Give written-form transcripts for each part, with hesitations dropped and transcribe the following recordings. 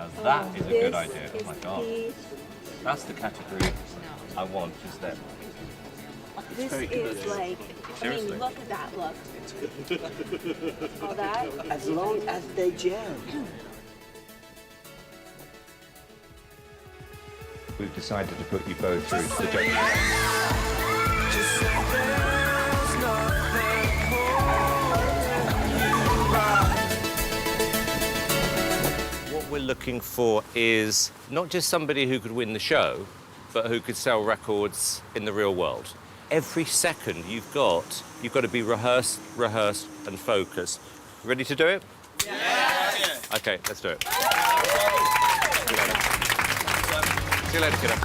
Now that is a good idea. Oh my God. That's the category I want, just then. This is like, I mean, look at that look. All that. As long as they gel. We've decided to put you both through to the judges. What we're looking for is not just somebody who could win the show, but who could sell records in the real world. Every second you've got to be rehearsed, and focused. Ready to do it? Yeah! OK, let's do it. See you later, kiddo.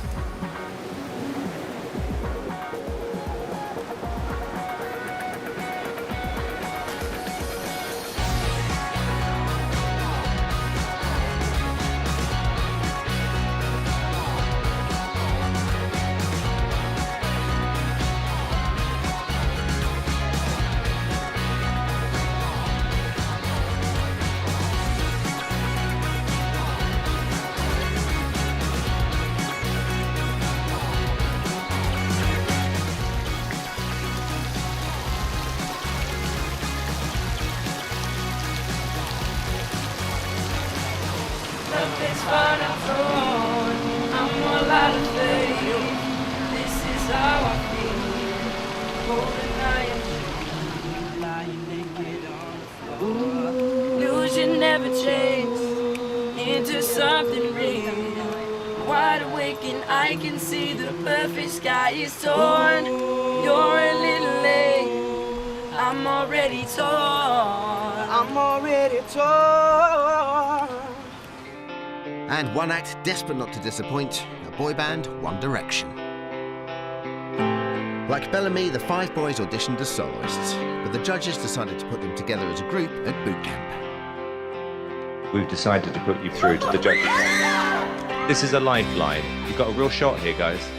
Illusion never changed into something real. Wide awake and I can see the perfect sky is torn. You're a little late. I'm already torn. I'm already torn. And one act desperate not to disappoint, a boy band, One Direction. Like Bellamy, the 5 boys auditioned as soloists, but the judges decided to put them together as a group at boot camp. We've decided to put you through to the judges. This is a lifeline. You've got a real shot here, guys.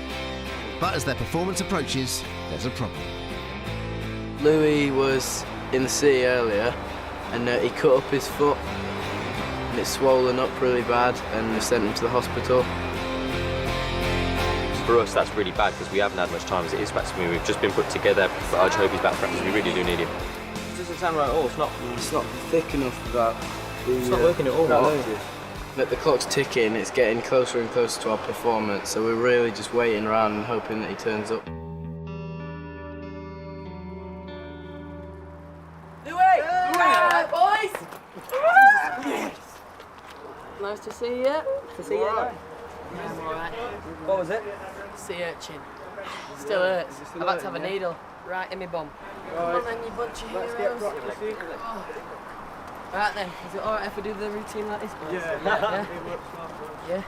But as their performance approaches, there's a problem. Louis was in the city earlier and he cut up his foot and it's swollen up really bad and we sent him to the hospital. For us, that's really bad because we haven't had much time as it is back to me. We've just been put together, but I just hope he's back practice. We really do need him. It doesn't sound right at all. It's not thick enough for that. It's not working at all. But the clock's ticking, it's getting closer and closer to our performance, so we're really just waiting around and hoping that he turns up. Alright, boys! Yes! Nice to see you. To see you. Yeah, I'm alright. What was it? Sea urchin. Still hurts. I've had to have a needle right in my bum. Come on then, you bunch of heroes. Right then, is it alright if we do the routine like this, boys? Yeah. Yeah?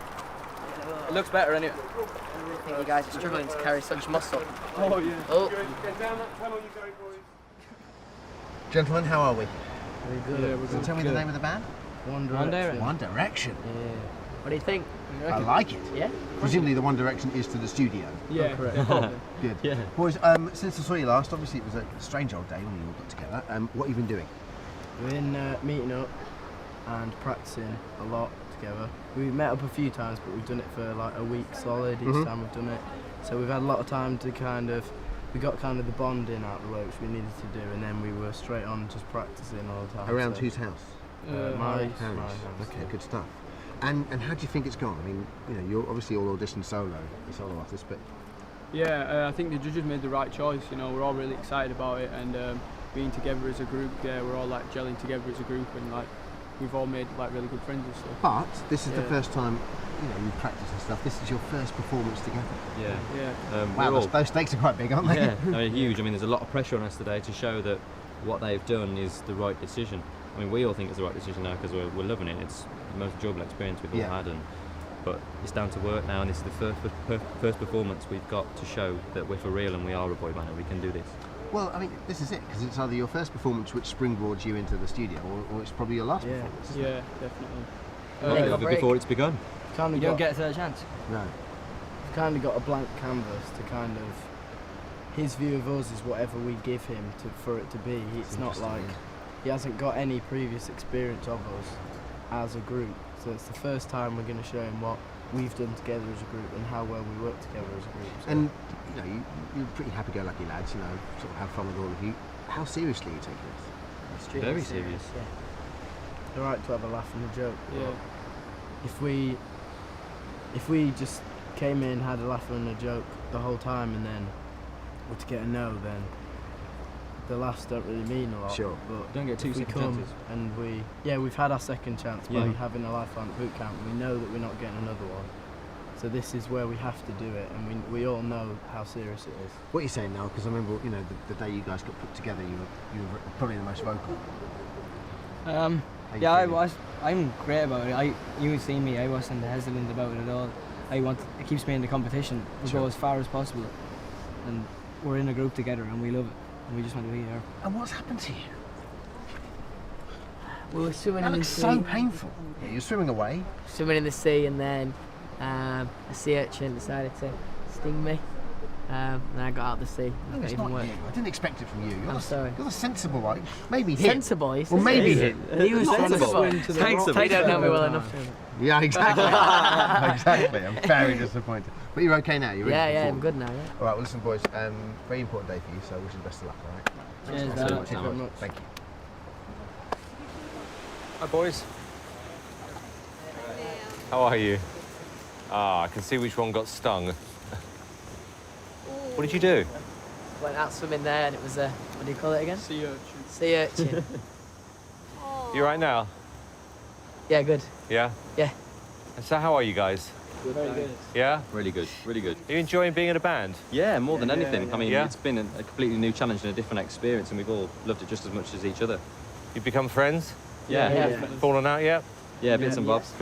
It looks better anyway. I think you guys are struggling to carry such muscle. Oh, yeah. Oh. Gentlemen, how are we? Very good. So tell me the name of the band? One Direction. One Direction. Yeah. What do you think? I like it. Yeah? Presumably the One Direction is to the studio. Yeah, correct. Good. Yeah. Boys, since I saw you last, obviously it was a strange old day when you all got together. What have you been doing? We've been meeting up and practicing a lot together. We've met up a few times, but we've done it for like a week solid each time we've done it. So we've had a lot of time to we got kind of the bonding out the way which we needed to do, and then we were straight on just practicing all the time. Around whose house? My Harry's. house. Okay, good stuff. And how do you think it's gone? I mean, you know, you're obviously all auditioned solo artists, but yeah, I think the judges made the right choice. You know, we're all really excited about it, and being together as a group. Yeah, we're all like gelling together as a group, and like we've all made like really good friends and stuff. But this is the first time, you know, you've practiced and stuff. This is your first performance together. Yeah. Wow, those stakes are quite big, aren't they? Yeah, I mean, huge. I mean, there's a lot of pressure on us today to show that what they've done is the right decision. I mean, we all think it's the right decision now because we're loving it. It's the most enjoyable experience we've all had, but it's down to work now, and this is the first performance we've got to show that we're for real and we are a boy band and we can do this. Well, I mean, this is it, because it's either your first performance which springboards you into the studio, or it's probably your last performance. Yeah, definitely. Before it's begun. You don't get a third chance. No. We've kind of got a blank canvas to kind of. His view of us is whatever we give him for it to be. It's not like he hasn't got any previous experience of us, as a group. So it's the first time we're going to show him what we've done together as a group and how well we work together as a group. So And you know, you're pretty happy-go-lucky lads. You know, sort of have fun with all of you. How seriously are you taking this? extremely Very serious. Yeah. It's alright to have a laugh and a joke. Yeah. If we just came in, had a laugh and a joke the whole time, and then were to get a no, then the laughs don't really mean a lot. Sure. But Don't get two if we second come chances. and we've had our second chance by Yeah. having a lifelong boot camp. We know that we're not getting another one. So this is where we have to do it, and we all know how serious it is. What are you saying now? Because I remember, you know, the day you guys got put together, you were probably the most vocal. How you Yeah, feeling? I'm great about it. You see me, I wasn't hesitant about it at all. It keeps me in the competition. We Sure. go as far as possible, and we're in a group together, and we love it, and we just want to be there. And what's happened to you? We were swimming That in the looks sea. so painful. Yeah, you're swimming away. Swimming in the sea, and then a sea urchin decided to sting me, and I got out of the sea. No, It it's even not worked. you. I didn't expect it from you. You're I'm sorry. You're the sensible one. Maybe him. Sensible, he Well, says. maybe him. He was sensible. Sensible. You don't know me well enough to. Yeah, exactly. Exactly. I'm very disappointed. But you're okay now. You're ready Yeah, to yeah, I'm perform. good now. Yeah. All right. Well, listen, boys. Very important day for you. So wish you the best of luck. All right. Cheers, Thanks Dan. so much. Thank you very much. Thank you. Hi, boys. How are you? Ah, I can see which one got stung. What did you do? Went out swimming there, and it was a what do you call it again? Sea urchin. Sea urchin. You right now? Yeah, good. Yeah? Yeah. And so how are you guys? Very good. Yeah? Really good, really good. Are you enjoying being in a band? Yeah, more than anything. I mean, Yeah. it's been a completely new challenge and a different experience, and we've all loved it just as much as each other. You've become friends? Yeah, yeah, Yeah. Fallen out yet? bits and bobs.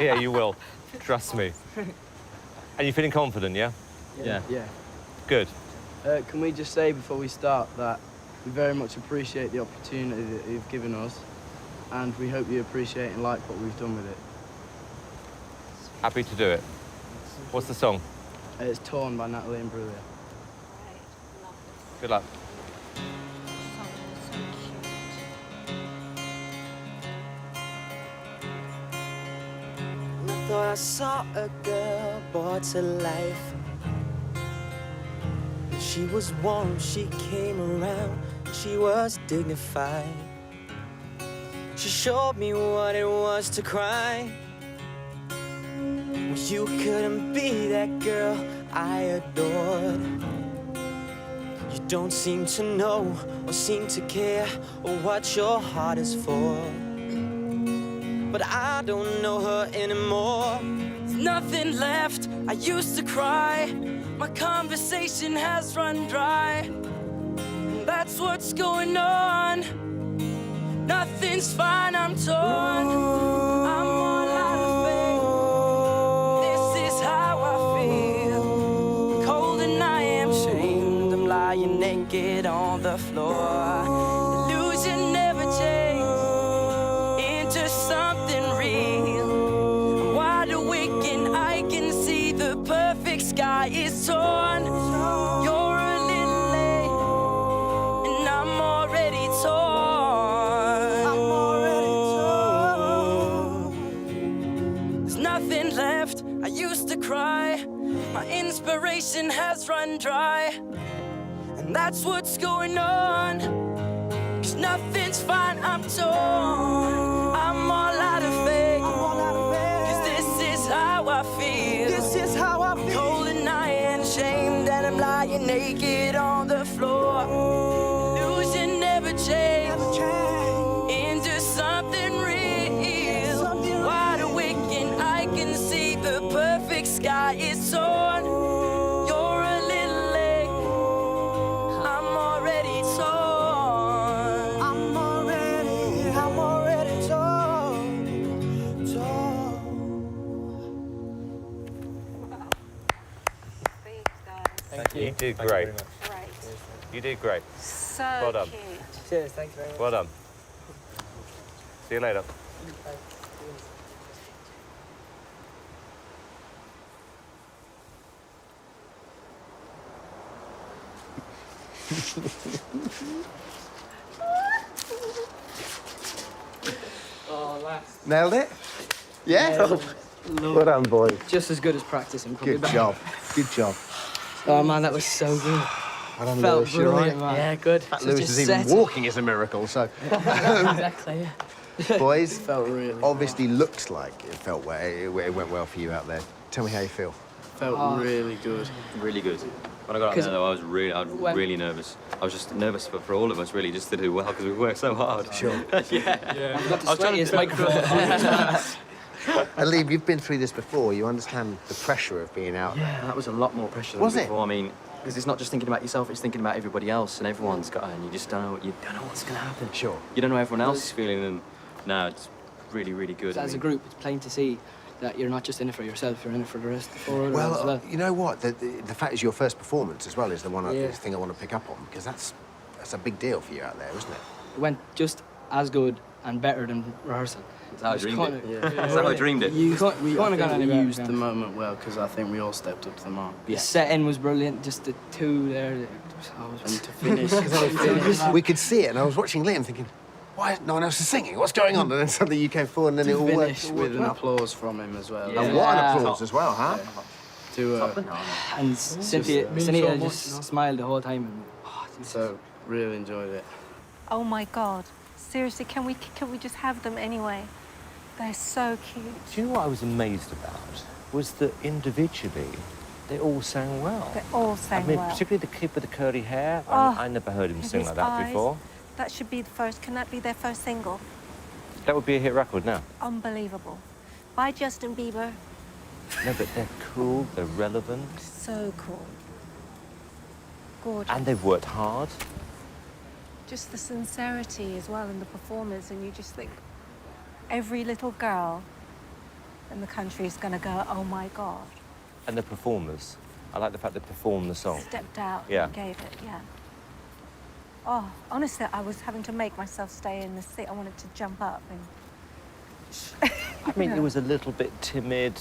Yeah, you will. Trust me. And you're feeling confident, yeah? Yeah. Yeah. Good. Can we just say before we start that we very much appreciate the opportunity that you've given us, and we hope you appreciate and like what we've done with it. Happy to do it. What's the song? It's Torn by Natalie and Brulia. Good luck. I thought I saw a girl brought to life. She was warm, she came around, she was dignified. She showed me what it was to cry. You couldn't be that girl I adored. You don't seem to know or seem to care or what your heart is for. But I don't know her anymore. There's nothing left, I used to cry. My conversation has run dry. And that's what's going on. Nothing's fine, I'm torn. I'm all out of faith. This is how I feel. Cold and I am shamed. I'm lying naked on the floor. Illusion never changed into something real. I'm wide awake and I can see the perfect sky is torn. You're a little late and I'm already torn. I'm already torn. There's nothing left, I used to cry. My inspiration has run dry. And that's what's going on. 'Cause nothing's fine, I'm torn. I'm all out of faith. 'Cause this is how I feel. This is how I feel. Cold and I am ashamed that I'm lying naked on the floor. Illusion never changed into something real. Wide awake and I can see the perfect sky is torn. You're a little late. I'm already torn. I'm already torn. Thank you. You did great. Right. You did great. So Well done. cute. Cheers, thanks very much. Well done. See you later. Oh, Nailed it? Yeah? Well done, boys. Just as good as practicing. Good job. Good job. Oh man, that was so good. Well done, Felt Lewis. You all brilliant, right? man. Yeah, good. In fact, Such Lewis a is even set. walking is a miracle, so... Exactly, yeah. Boys, Felt really obviously looks like it went well for you out there. Tell me how you feel. Felt really good. Really good. When I got out there, though, I was really nervous. I was just nervous for all of us, really, just to do well, because we worked so hard. Sure. Yeah. I've got the sweatiest microphone. And Liam, you've been through this before. You understand the pressure of being out there. Yeah, that was a lot more pressure than Was it? before. I mean, because it's not just thinking about yourself, it's thinking about everybody else, and everyone's got, and you just don't know what's going to happen. Sure. You don't know everyone else is feeling, and no, it's really, really good. So as a group, it's plain to see that you're not just in it for yourself, you're in it for the rest of the Well, as well. you know what? The fact is your first performance as well is the thing I want to pick up on, because that's a big deal for you out there, isn't it? It went just as good and better than rehearsal. That's how I dreamed it. Yeah. That's how I dreamed it. We can't got any We better. used the moment well, because I think we all stepped up to the mark. The setting was brilliant, just the two there. And to finish. We could see it, and I was watching Liam thinking, why is no one else is singing? What's going on? And then suddenly you came forward, and then it all worked. Finish with an applause from him as well. Yeah. And what an applause as well, huh? And Cynthia just smiled the whole time. So, really enjoyed it. Oh my God. Seriously, can we just have them anyway? They're so cute. Do you know what I was amazed about? Was that individually, they all sang well. They all sang well. Particularly the kid with the curly hair. Oh, I never heard him sing his like that eyes. before. That should be the first. Can that be their first single? That would be a hit record now. Unbelievable. By Justin Bieber. No, but they're cool, they're relevant, So cool. Gorgeous. and they've worked hard. Just the sincerity as well in the performance, and you just think every little girl in the country is going to go, oh my God. And the performers. I like the fact they performed the song. Stepped out Yeah. and gave it, yeah. Oh, honestly, I was having to make myself stay in the seat. I wanted to jump up and... I mean, it was a little bit timid.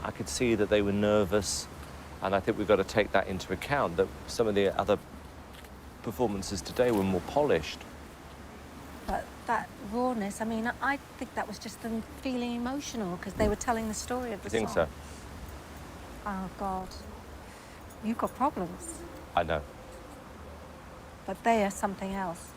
I could see that they were nervous. And I think we've got to take that into account, that some of the other performances today were more polished. But that rawness, I mean, I think that was just them feeling emotional because they were telling the story of the You think song. so? Oh, God. You've got problems. I know. But they are something else.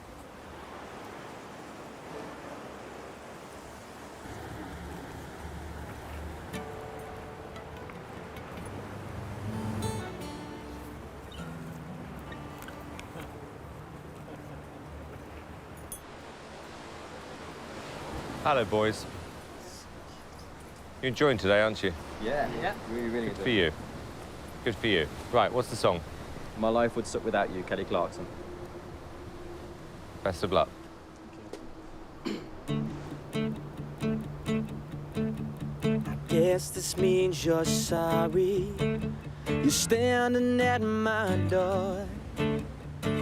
Hello, boys. You're enjoying today, aren't you? Yeah. Really, really Good for you. Good for you. Right, what's the song? My Life Would Suck Without You, Kelly Clarkson. Best of luck. I guess this means you're sorry. You're standing at my door.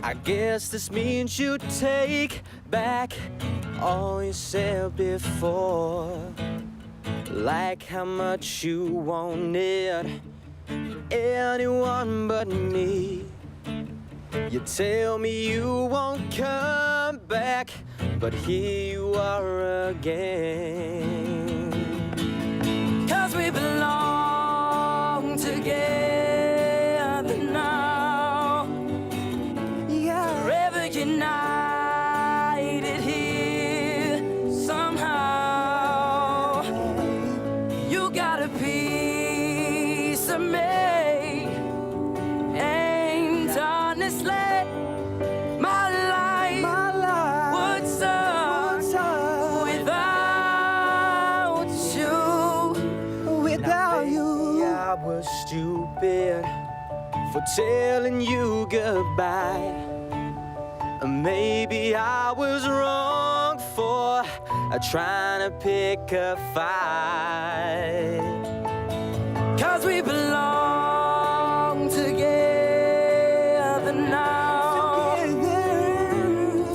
I guess this means you take back all you said before. Like how much you wanted anyone but me. You tell me you won't come back, but here you are again. 'Cause we belong together now. Yeah. Forever united here somehow. You got a piece of me. And honestly, my life would suck without you. Without you, I was stupid for telling you goodbye. Maybe I was wrong for trying to pick a fight. 'Cause we belong together now.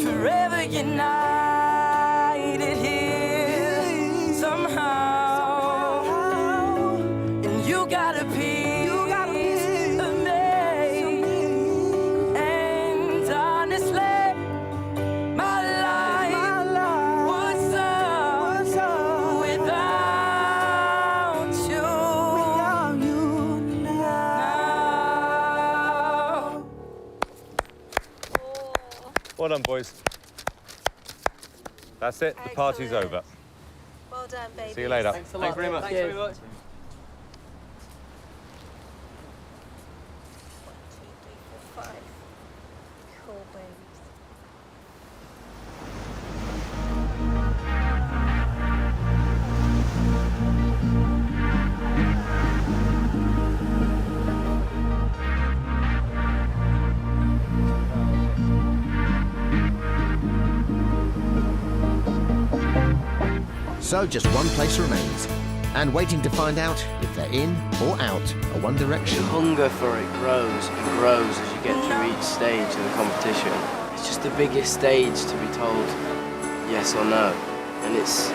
Forever united here somehow. And you got a piece of me. And honestly, my life would suck Well done, boys. That's it. The party's over. Well done, baby. See you later. Thanks a lot. very much. Thanks very much. 1, 2, 3, 4, 5. Cool, babies. So just one place remains, and waiting to find out if they're in or out of One Direction. The hunger for it grows and grows as you get through each stage of the competition. It's just the biggest stage to be told yes or no, and it's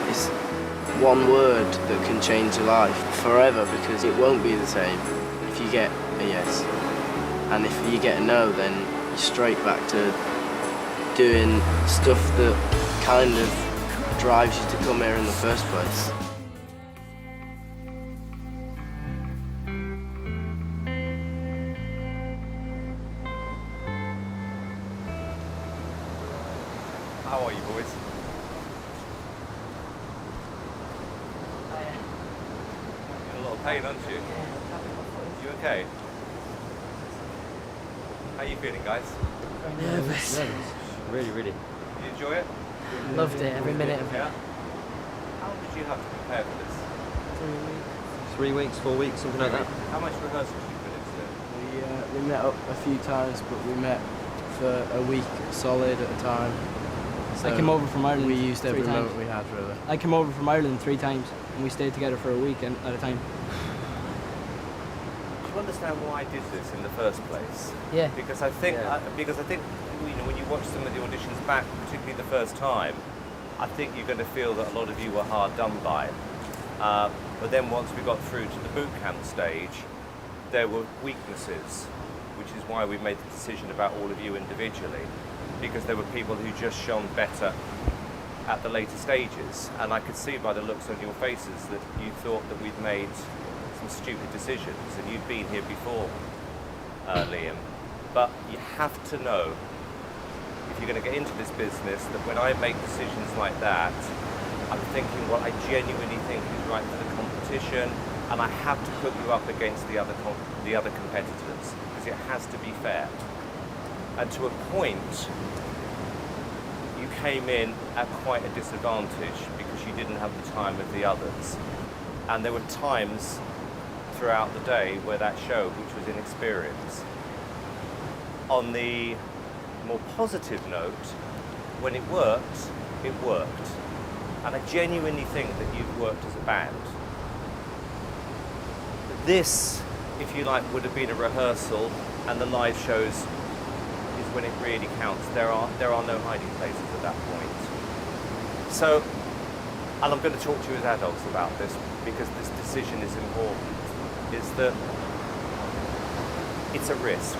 one word that can change your life forever, because it won't be the same if you get a yes, and if you get a no, then you're straight back to doing stuff that kind of drives you to come here in the first place. How are you, boys? You're in a lot of pain, aren't you? You okay? How are you feeling, guys? Nervous. Really, really. Did you enjoy it? Loved it, every minute of it. Yeah. How long did you have to prepare for this? 3 weeks, 4 weeks, something like that. How much rehearsal did you put into it? We met up a few times, but we met for a week solid at a time. I came over from Ireland. We used every 3 times. moment we had, really. I came over from Ireland 3 times, and we stayed together for a week at a time. Do you understand why I did this in the first place? Yeah. Because I think, you know, when you watch some of the auditions back, particularly the first time, I think you're going to feel that a lot of you were hard done by. But then once we got through to the boot camp stage, there were weaknesses, which is why we made the decision about all of you individually, because there were people who just shone better at the later stages. And I could see by the looks on your faces that you thought that we'd made some stupid decisions, and you'd been here before, Liam. But you have to know, if you're going to get into this business, that when I make decisions like that, I'm thinking what I genuinely think is right for the competition, and I have to put you up against the other competitors, because it has to be fair. And to a point, you came in at quite a disadvantage because you didn't have the time of the others. And there were times throughout the day where that showed, which was inexperience. On the more positive note, when it worked, it worked. And I genuinely think that you've worked as a band. This, if you like, would have been a rehearsal, and the live shows is when it really counts. There are no hiding places at that point. So, and I'm going to talk to you as adults about this, because this decision is important, is that it's a risk.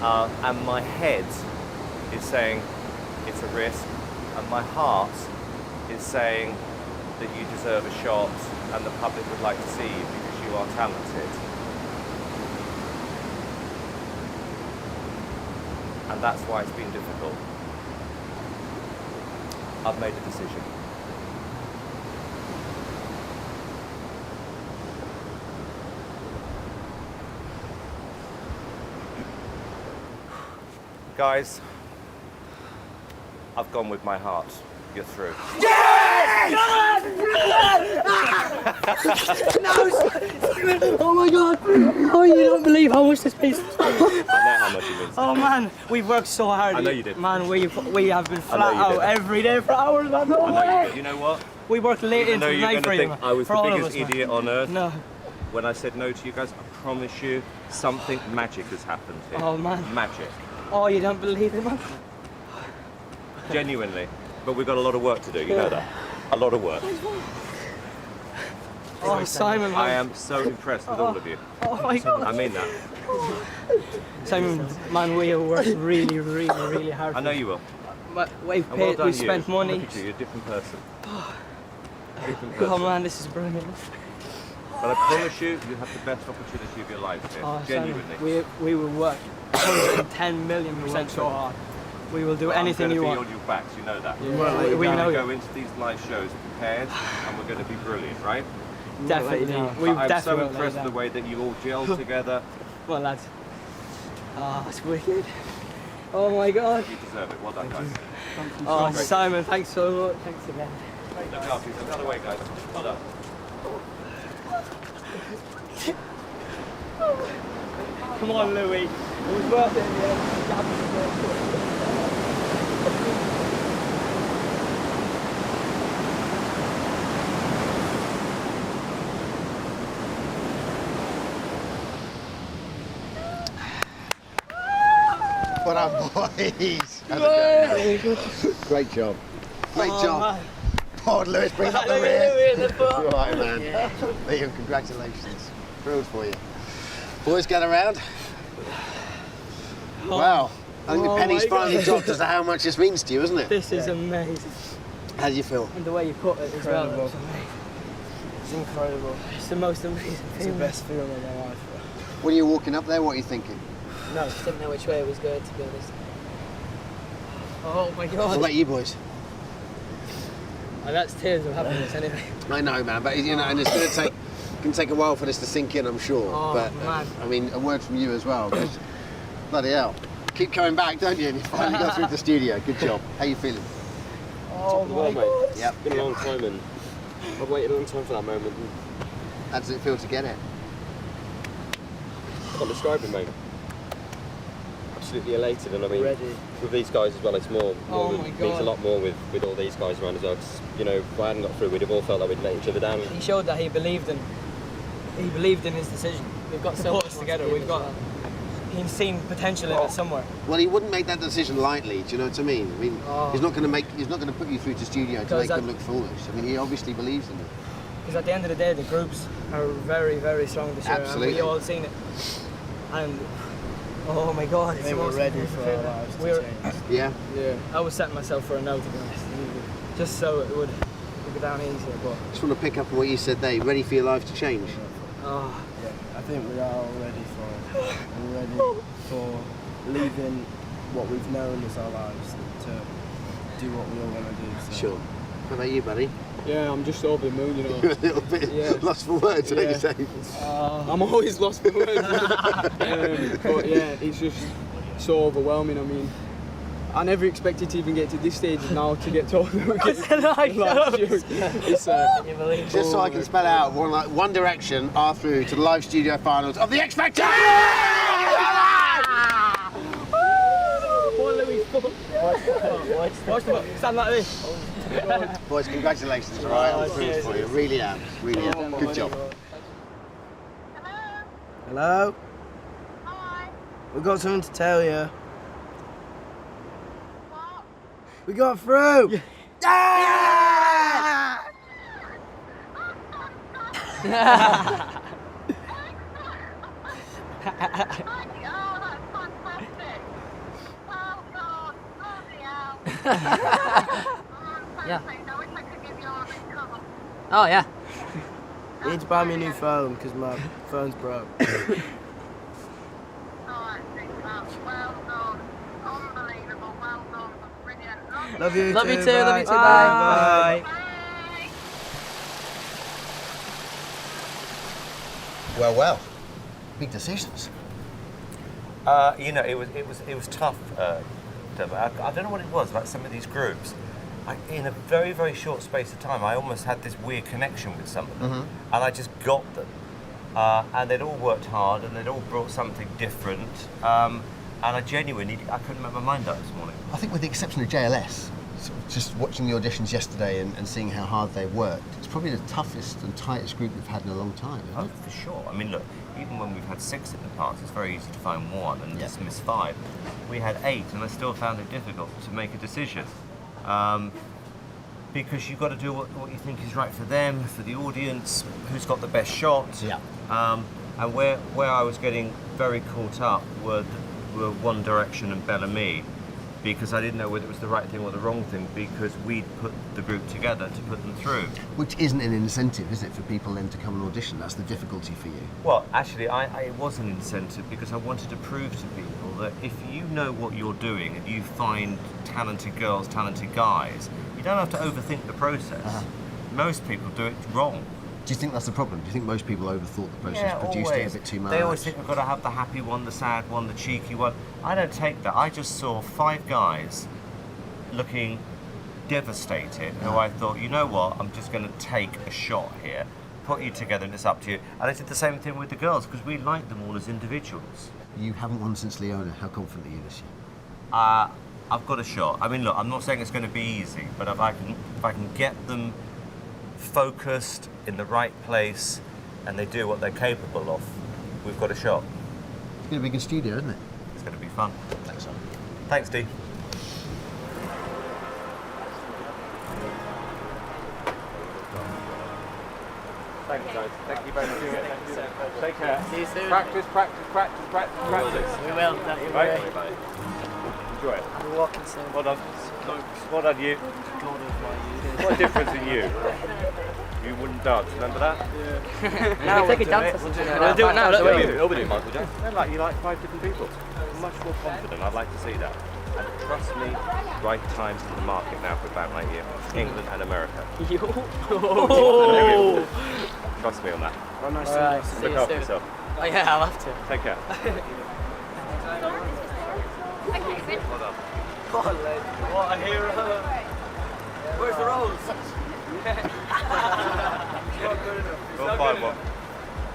And my head is saying it's a risk, and my heart is saying that you deserve a shot and the public would like to see you because you are talented. And that's why it's been difficult. I've made a decision. Guys, I've gone with my heart. You're through. Yes! No! Oh my God! Oh, you don't believe how much this piece. I know how much it means. Oh man, we've worked so hard. I know you did. Man, we have been flat out every day for hours, man. No way. You know what? We worked late into the night for you. I was the biggest us, idiot on earth. No. When I said no to you guys, I promise you, something magic has happened here. Oh man. Magic. Oh, you don't believe it, man. Genuinely. But we've got a lot of work to do, you know that. A lot of work. Oh, Simon, man. I am so impressed with all of you. Oh my God. I mean that. Simon, man, we worked really, really, really hard. I know you will. We've And well paid, done, we spent you. money. Look at you, you're a different person. Different Oh person. man, this is brilliant. But I promise you, you have the best opportunity of your life here. Oh, Genuinely. Simon, we will work 110 million% so hard. We will do anything you want. I'm going to be on your backs, you know that. Yeah. We're We going know to you. go into these live shows prepared, and we're going to be brilliant, right? Definitely. I'm so impressed with the way that you all gelled together. Well, lads. Oh, it's wicked. Oh my God. You deserve it. Well done, guys. Oh, Simon, thanks so much. Thanks again. Look after yourself. Another way, guys. Well done. Come on, Louis. It was worth it in the end. Well done, boys. Great job. Great job. Man. Come on, Lewis, bring up the Look rear. at Louis in the front. All right, man. Liam, congratulations. Thrilled for you. Boys, get around. Wow. I think the penny's finally dropped as to how much this means to you, isn't it? This is amazing. How do you feel? And the way you put it as well. Incredible. It's amazing. It's incredible. It's the most amazing It's the feeling. best feeling of my life. When you're walking up there, what are you thinking? No, I didn't know which way it was going, to be honest. Oh my What God. about you boys? And that's tears of happiness anyway. I know, man, but you know, and it's going to take a while for this to sink in, I'm sure. Oh, but man. I mean, a word from you as well. 'Cause bloody hell, keep coming back, don't you? And you finally got through the studio. Good job. How you feeling? Oh my God. Yep. It's been a long time, and I've waited a long time for that moment. And How does it feel to get it? I can't describe it, mate. Absolutely elated, and I mean, Ready. with these guys as well, it's more Oh my means God. a lot more with all these guys around as well. 'Cause, you know, if I hadn't got through, we'd have all felt like we'd let each other down. He showed that he believed in his decision. We've got so much together. We've got. He's seen potential in it somewhere. Well, he wouldn't make that decision lightly. Do you know what I mean? I mean, Oh. he's not going to put you through to studio to Because make them look foolish. I mean, he obviously believes in it. Because at the end of the day, the groups are very, very strong this year, Absolutely. and we all seen it. And oh my God, I it's think the we're most ready amazing for our feeling. lives to We're- change. Yeah. Yeah. I was setting myself for a no, to be honest, just so it would go down easier. But Just want to pick up on what you said there. You ready for your life to change? oh, Yeah, I think we are all ready for it. We're ready for leaving what we've known as our lives to do what we all want to do. So. Sure. How about you, buddy? Yeah, I'm just over the moon, you know. You're a little bit lost for words, what Yeah. you say? I'm always lost for words. But yeah, it's just so overwhelming. I mean, I never expected to even get to this stage now to get told that we're getting live shows. It's can you believe it? Just so I can spell out One Direction are through to the live studio finals of the X Factor! Poor Louis. Watch them up. Stand like this. Boys, congratulations, all right? I'm thrilled for you. Really am. Really am. Good job. Hello? Hi. We've got something to tell you. What? We got through! Yeah! Yeah. Oh, yeah. You need to buy me a new phone because my phone's broke. Love you Love too. you too, love you too, Bye. bye. Well. Big decisions. You know, it was tough. I don't know what it was about some of these groups. In a very, very short space of time, I almost had this weird connection with some of them, and I just got them. And they'd all worked hard, and they'd all brought something different. And I genuinely, I couldn't make my mind up this morning. I think with the exception of JLS, sort of just watching the auditions yesterday and seeing how hard they worked, it's probably the toughest and tightest group we've had in a long time, isn't it? For sure. I mean, look, even when we've had 6 in the past, it's very easy to find 1 and dismiss 5. We had 8, and I still found it difficult to make a decision. Because you've got to do what you think is right for them, for the audience, who's got the best shot. Yeah. And where I was getting very caught up were One Direction and Bellamy, because I didn't know whether it was the right thing or the wrong thing, because we'd put the group together to put them through. Which isn't an incentive, is it, for people then to come and audition? That's the difficulty for you. Well, actually, it was an incentive because I wanted to prove to people that if you know what you're doing and you find talented girls, talented guys, you don't have to overthink the process. Most people do it wrong. Do you think that's the problem? Do you think most people overthought the process, produced it a bit too much? They always think we've got to have the happy one, the sad one, the cheeky one. I don't take that. I just saw 5 guys looking devastated, who I thought, you know what, I'm just going to take a shot here, put you together and it's up to you. And I did the same thing with the girls, because we like them all as individuals. You haven't won since Leona. How confident are you this year? I've got a shot. I mean, look, I'm not saying it's going to be easy, but if I can get them focused in the right place and they do what they're capable of, we've got a shot. It's going to be a good studio, isn't it? It's going to be fun. Thanks, Simon. Thanks, Dee. Thanks, guys. Thank you very much. Take care. See you soon. Practice. We will, don't you worry. Enjoy it. I'll be walking soon. Well done. Well done, you. What a difference in you. You wouldn't dance, remember that? Yeah. Now take a dance or something. We'll do it now, don't we? We'll be doing Michael Jackson. You like 5 different people. Much more confident. I'd like to see that. And trust me, right times in the market now for a band like you. England and America. Oh. Trust me on that. Oh, nice to Look after yourself. Oh yeah, I'll have to. Take care. What a hero! Where's the rose? We'll find one.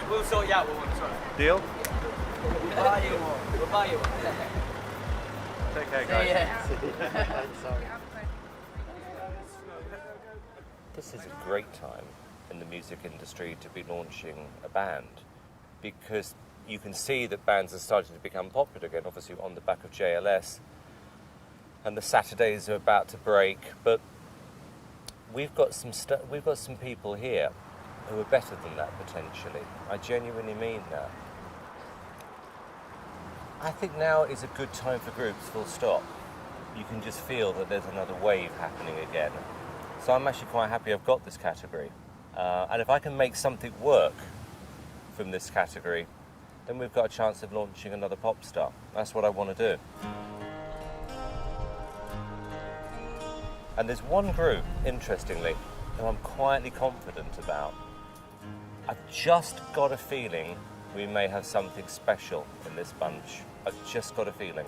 We'll sort you out with one, sorry. Deal? We'll buy you one. We'll buy you one. Take care, guys. This is a great time in the music industry to be launching a band, because you can see that bands are starting to become popular again, obviously on the back of JLS, and the Saturdays are about to break, but we've got some people here who are better than that potentially. I genuinely mean that. I think now is a good time for groups, full stop. You can just feel that there's another wave happening again. So I'm actually quite happy I've got this category. And if I can make something work from this category, then we've got a chance of launching another pop star. That's what I want to do. And there's one group, interestingly, who I'm quietly confident about. I've just got a feeling we may have something special in this bunch. I've just got a feeling.